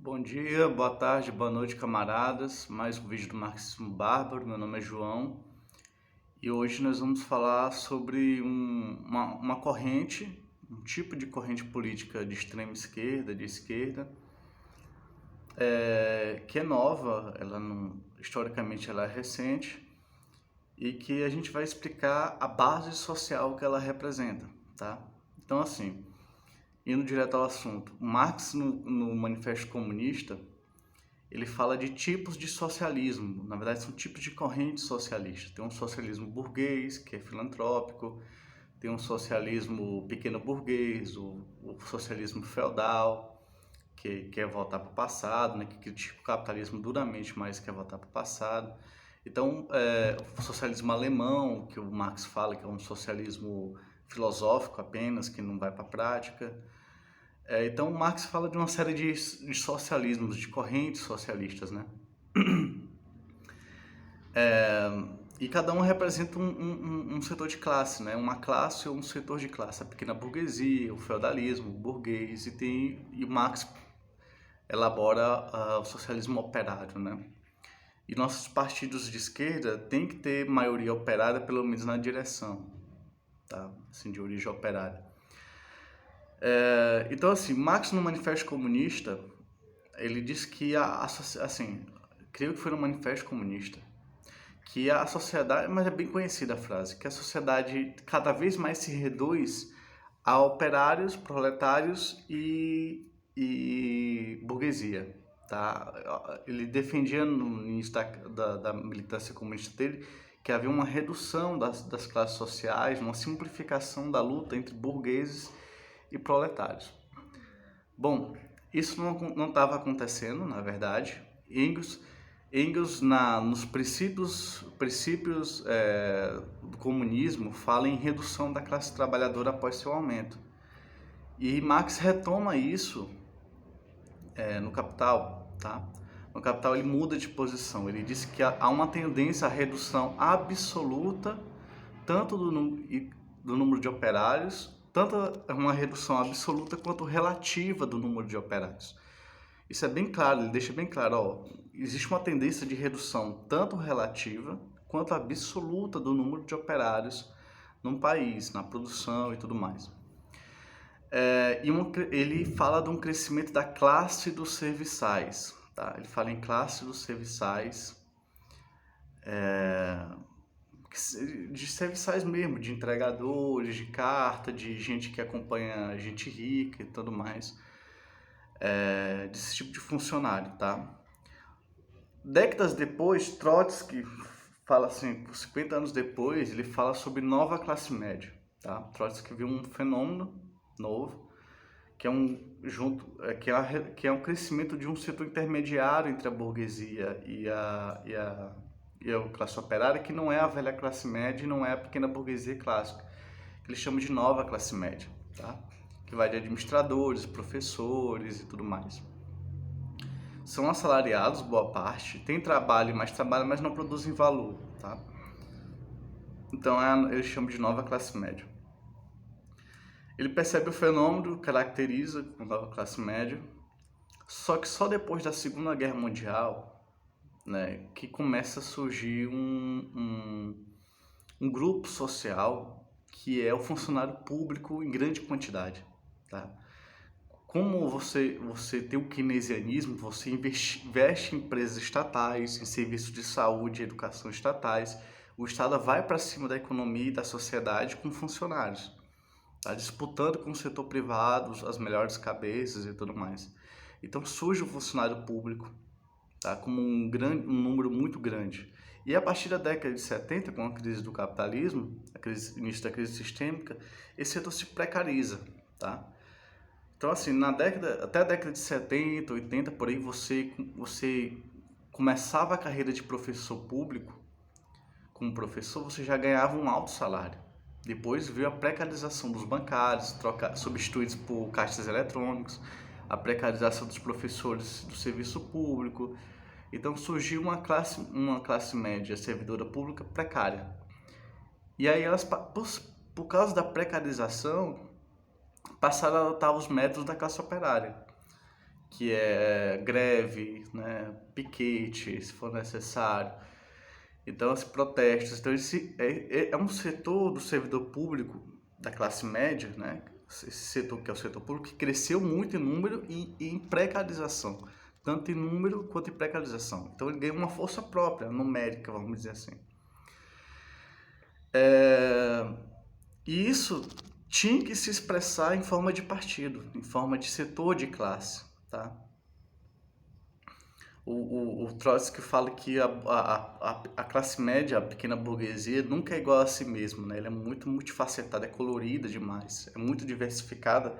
Bom dia, boa tarde, boa noite, camaradas. Mais um vídeo do Marxismo Bárbaro. Meu nome é João e hoje nós vamos falar sobre uma corrente, um tipo de corrente política de extrema esquerda, de esquerda, que é nova, historicamente ela é recente e que a gente vai explicar a base social que ela representa, tá? Então, assim, indo direto ao assunto, Marx no Manifesto Comunista ele fala de tipos de socialismo. Na verdade, são tipos de correntes socialistas. Tem um socialismo burguês, que é filantrópico, tem um socialismo pequeno burguês, o socialismo feudal, que quer voltar para o passado, né, que critica o capitalismo duramente, mas quer voltar para o passado. Então, o socialismo alemão, que o Marx fala que é um socialismo filosófico apenas, que não vai para a prática. Então, Marx fala de uma série de socialismos, de correntes socialistas, né? E cada um representa um setor de classe, né? Uma classe ou um setor de classe. A pequena burguesia, o feudalismo, o burguês, e Marx elabora o socialismo operário, né? E nossos partidos de esquerda têm que ter maioria operária, pelo menos na direção, tá? Assim, de origem operária. Então, assim, Marx no Manifesto Comunista, ele diz que assim, creio que foi no Manifesto Comunista, que a sociedade, mas é bem conhecida a frase, que a sociedade cada vez mais se reduz a operários, proletários e burguesia, tá? Ele defendia no início da militância comunista dele que havia uma redução das classes sociais, uma simplificação da luta entre burgueses e proletários. Bom, isso não estava acontecendo, na verdade. Engels nos princípios do comunismo, fala em redução da classe trabalhadora após seu aumento. E Marx retoma isso no Capital, tá? No Capital ele muda de posição, ele diz que há uma tendência à redução absoluta tanto do número de operários, tanto uma redução absoluta quanto relativa do número de operários. Isso é bem claro, ele deixa bem claro, ó, existe uma tendência de redução tanto relativa quanto absoluta do número de operários num país, na produção e tudo mais. Ele fala de um crescimento da classe dos serviçais, tá? Ele fala em classe dos serviçais, de serviçais mesmo, de entregadores, de carta, de gente que acompanha gente rica e tudo mais, desse tipo de funcionário, tá? Décadas depois, Trotsky fala assim, 50 anos depois, ele fala sobre nova classe média, tá? Trotsky viu um fenômeno novo, que é um crescimento de um setor intermediário entre a burguesia e a classe operária, que não é a velha classe média e não é a pequena burguesia clássica, que eles chamam de nova classe média, tá? Que vai de administradores, professores e tudo mais. São assalariados, boa parte, tem trabalho, mas não produzem valor, tá? Então eles chamam de nova classe média. Ele percebe o fenômeno, caracteriza a nova classe média, só que só depois da Segunda Guerra Mundial, né, que começa a surgir um grupo social que é o funcionário público em grande quantidade, tá? Como você tem o keynesianismo, você investe em empresas estatais, em serviços de saúde e educação estatais, o Estado vai para cima da economia e da sociedade com funcionários, tá? Disputando com o setor privado as melhores cabeças e tudo mais. Então surge o funcionário público, tá? Como um número muito grande. E a partir da década de 70, com a crise do capitalismo, início da crise sistêmica, esse setor se precariza, tá? Então, assim, até a década de 70, 80, por aí, você começava a carreira de professor público, como professor, você já ganhava um alto salário. Depois veio a precarização dos bancários, substituídos por caixas eletrônicos, a precarização dos professores do serviço público. Então surgiu uma classe média servidora pública precária. E aí elas, por causa da precarização, passaram a adotar os métodos da classe operária, que é greve, né, piquete, se for necessário. Então, os protestos. Então, é um setor do servidor público, da classe média, né? Esse setor que é o setor público, que cresceu muito em número e em precarização, tanto em número quanto em precarização. Então, ele ganha uma força própria, numérica, vamos dizer assim. E isso tinha que se expressar em forma de partido, em forma de setor de classe, tá? O Trotsky fala que a classe média, a pequena burguesia, nunca é igual a si mesma, né? Ela é muito multifacetada, é colorida demais, é muito diversificada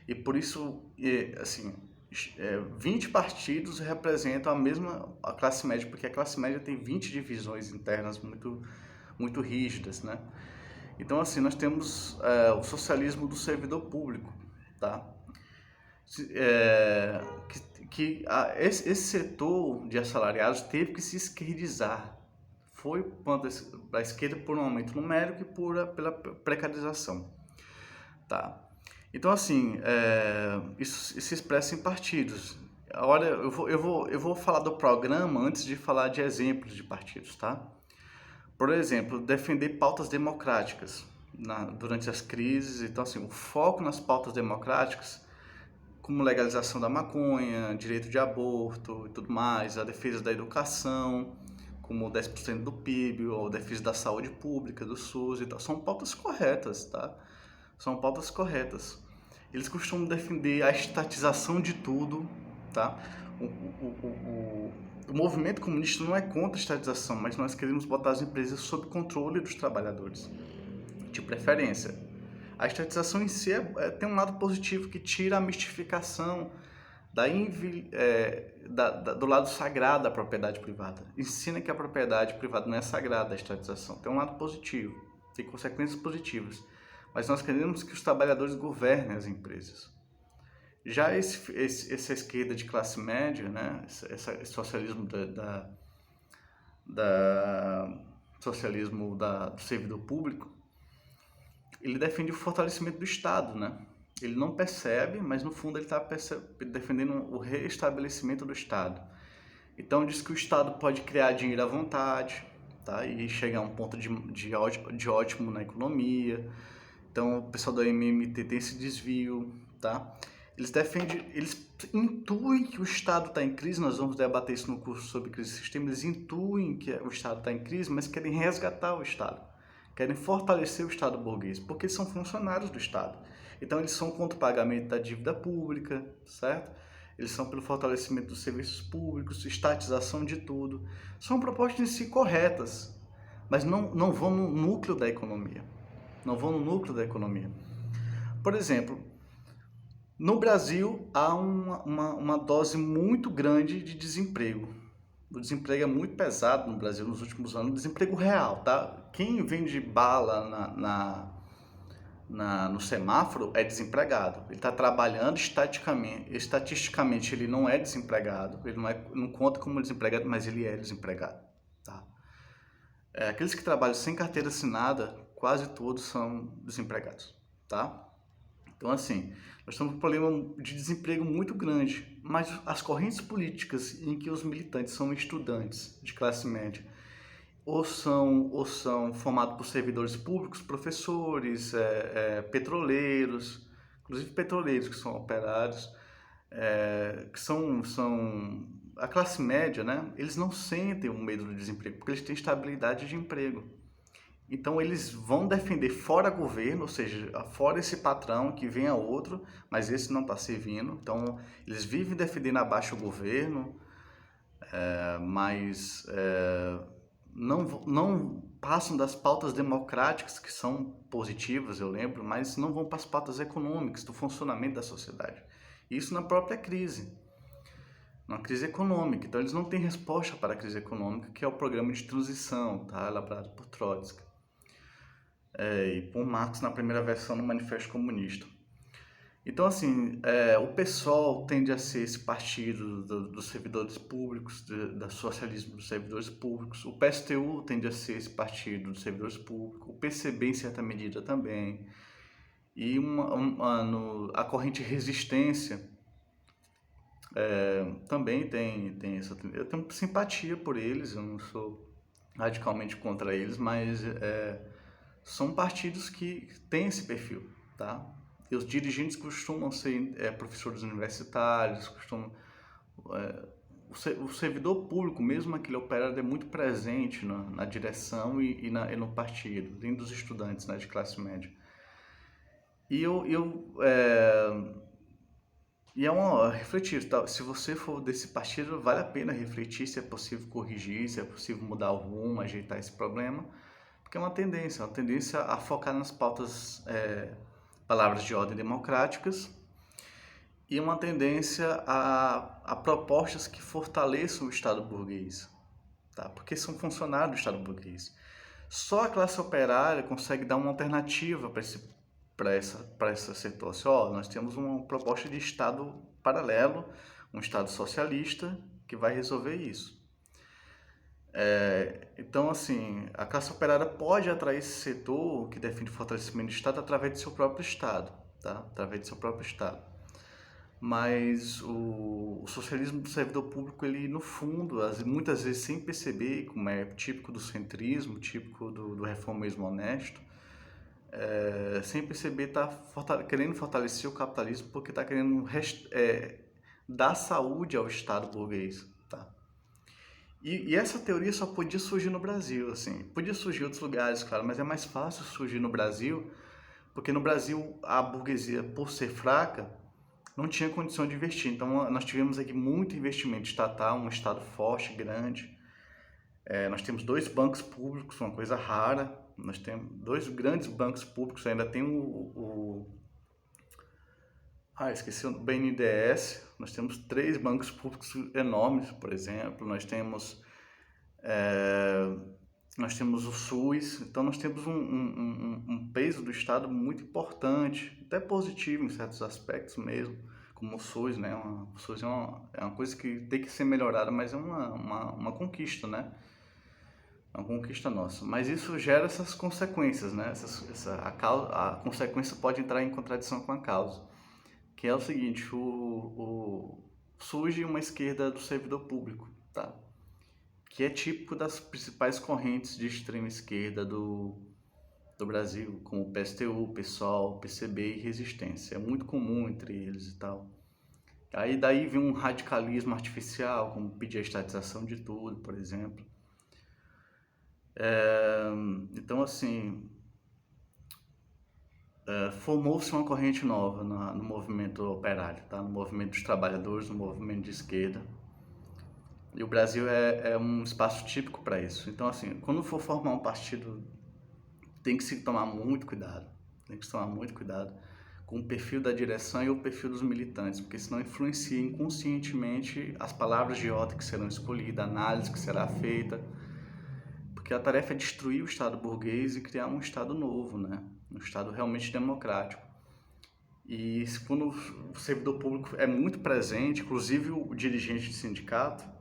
e por isso, assim, 20 partidos representam a classe média, porque a classe média tem 20 divisões internas muito rígidas, né? Então, assim, nós temos o socialismo do servidor público, tá? É, esse setor de assalariados teve que se esquerdizar. Foi para a esquerda por um aumento numérico e pela precarização, tá? Então, assim, isso se expressa em partidos. Agora, eu vou falar do programa antes de falar de exemplos de partidos, tá? Por exemplo, defender pautas democráticas durante as crises. Então, assim, o foco nas pautas democráticas, como legalização da maconha, direito de aborto e tudo mais, a defesa da educação, como 10% do PIB, ou a defesa da saúde pública, do SUS e tal, são pautas corretas, tá? São pautas corretas. Eles costumam defender a estatização de tudo, tá? O movimento comunista não é contra a estatização, mas nós queremos botar as empresas sob controle dos trabalhadores, de preferência. A estatização em si tem um lado positivo que tira a mistificação do lado sagrado da propriedade privada. Ensina que a propriedade privada não é sagrada, a estatização. Tem um lado positivo, tem consequências positivas. Mas nós queremos que os trabalhadores governem as empresas. Já essa esquerda de classe média, né, esse socialismo socialismo do servidor público, ele defende o fortalecimento do Estado, né? Ele não percebe, mas no fundo ele está defendendo o reestabelecimento do Estado. Então diz que o Estado pode criar dinheiro à vontade, tá? E chegar a um ponto de ótimo na economia. Então o pessoal da MMT tem esse desvio, tá? Eles intuem que o Estado está em crise, nós vamos debater isso no curso sobre crise do sistema, eles intuem que o Estado está em crise, mas querem resgatar o Estado, querem fortalecer o Estado burguês, porque eles são funcionários do Estado. Então eles são contra o pagamento da dívida pública, certo? Eles são pelo fortalecimento dos serviços públicos, estatização de tudo. São propostas em si corretas, mas não vão no núcleo da economia. Não vão no núcleo da economia. Por exemplo, no Brasil há uma dose muito grande de desemprego. O desemprego é muito pesado no Brasil nos últimos anos, desemprego real, tá? Quem vende bala no semáforo é desempregado. Ele está trabalhando estatisticamente ele não é desempregado, ele não conta como desempregado, mas ele é desempregado, tá? Aqueles que trabalham sem carteira assinada, quase todos são desempregados, tá? Então, assim, nós temos um problema de desemprego muito grande, mas as correntes políticas em que os militantes são estudantes de classe média, ou são formados por servidores públicos, professores, petroleiros, inclusive petroleiros que são operários, que são a classe média, né? Eles não sentem o medo do desemprego, porque eles têm estabilidade de emprego. Então eles vão defender fora governo, ou seja, fora esse patrão que venha outro, mas esse não está servindo. Então eles vivem defendendo abaixo o governo, mas não passam das pautas democráticas, que são positivas, eu lembro, mas não vão para as pautas econômicas, do funcionamento da sociedade. Isso na própria crise, na crise econômica. Então eles não têm resposta para a crise econômica, que é o programa de transição, tá? Elaborado por Trotsky. E por Marx na primeira versão do Manifesto Comunista. Então, assim, o PSOL tende a ser esse partido dos servidores públicos, do socialismo dos servidores públicos. O PSTU tende a ser esse partido dos servidores públicos. O PCB, em certa medida, também. E a corrente resistência também tem essa. Eu tenho simpatia por eles, eu não sou radicalmente contra eles, mas são partidos que têm esse perfil, tá? E os dirigentes costumam ser professores universitários, costumam o servidor público, mesmo aquele operário, é muito presente na direção e no partido, dentro dos estudantes, né, de classe média. E é uma refletir, tá? Se você for desse partido, vale a pena refletir se é possível corrigir, se é possível mudar o rumo, ajeitar esse problema, porque é uma tendência a focar nas pautas, palavras de ordem democráticas, e uma tendência a propostas que fortaleçam o Estado burguês, tá? Porque são funcionários do Estado burguês. Só a classe operária consegue dar uma alternativa para esse setor. Assim, nós temos uma proposta de Estado paralelo, um Estado socialista que vai resolver isso. Então, assim, a classe operária pode atrair esse setor que defende o fortalecimento do Estado através do seu próprio Estado, tá? Através do seu próprio Estado. Mas o socialismo do servidor público, ele no fundo, muitas vezes sem perceber, como é típico do centrismo, típico do reformismo honesto, sem perceber está querendo fortalecer o capitalismo porque está querendo dar saúde ao Estado burguês, tá? E essa teoria só podia surgir no Brasil, assim, podia surgir em outros lugares, claro, mas é mais fácil surgir no Brasil, porque no Brasil a burguesia, por ser fraca, não tinha condição de investir. Então, nós tivemos aqui muito investimento estatal, um Estado forte, grande. Nós temos 2 bancos públicos, uma coisa rara. Nós temos 2 grandes bancos públicos. Ainda tem esqueci o BNDES. Nós temos 3 bancos públicos enormes, por exemplo. Nós temos o SUS. Então, nós temos um peso do Estado muito importante, até positivo em certos aspectos mesmo, como o SUS, né? O SUS é uma coisa que tem que ser melhorada, mas é uma conquista, né? É uma conquista nossa. Mas isso gera essas consequências, né? A consequência pode entrar em contradição com a causa, que é o seguinte: surge uma esquerda do servidor público, tá? Que é típico das principais correntes de extrema esquerda do Brasil, como o PSTU, PSOL, PCB e Resistência. É muito comum entre eles e tal. Aí daí vem um radicalismo artificial, como pedir a estatização de tudo, por exemplo. Então, assim, formou-se uma corrente nova no movimento operário, tá? No movimento dos trabalhadores, no movimento de esquerda. E o Brasil é um espaço típico para isso. Então, assim, quando for formar um partido, tem que se tomar muito cuidado. Tem que se tomar muito cuidado com o perfil da direção e o perfil dos militantes, porque senão influencia inconscientemente as palavras de ordem que serão escolhidas, a análise que será feita, porque a tarefa é destruir o Estado burguês e criar um Estado novo, né? Um Estado realmente democrático. E quando o servidor público é muito presente, inclusive o dirigente de sindicato,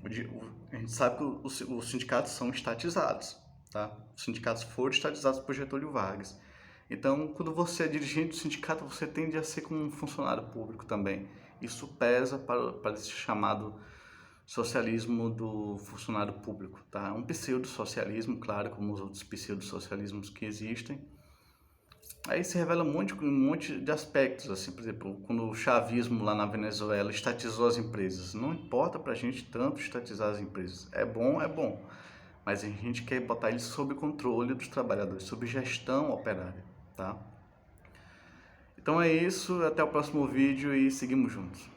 a gente sabe que os sindicatos são estatizados, tá? Os sindicatos foram estatizados por Getúlio Vargas. Então, quando você é dirigente do sindicato, você tende a ser como um funcionário público também. Isso pesa para esse chamado socialismo do funcionário público, tá? É um pseudo-socialismo, claro, como os outros pseudo-socialismos que existem. Aí se revela um monte de aspectos, assim, por exemplo, quando o chavismo lá na Venezuela estatizou as empresas. Não importa pra gente tanto estatizar as empresas. É bom, mas a gente quer botar eles sob controle dos trabalhadores, sob gestão operária, tá? Então é isso, até o próximo vídeo e seguimos juntos.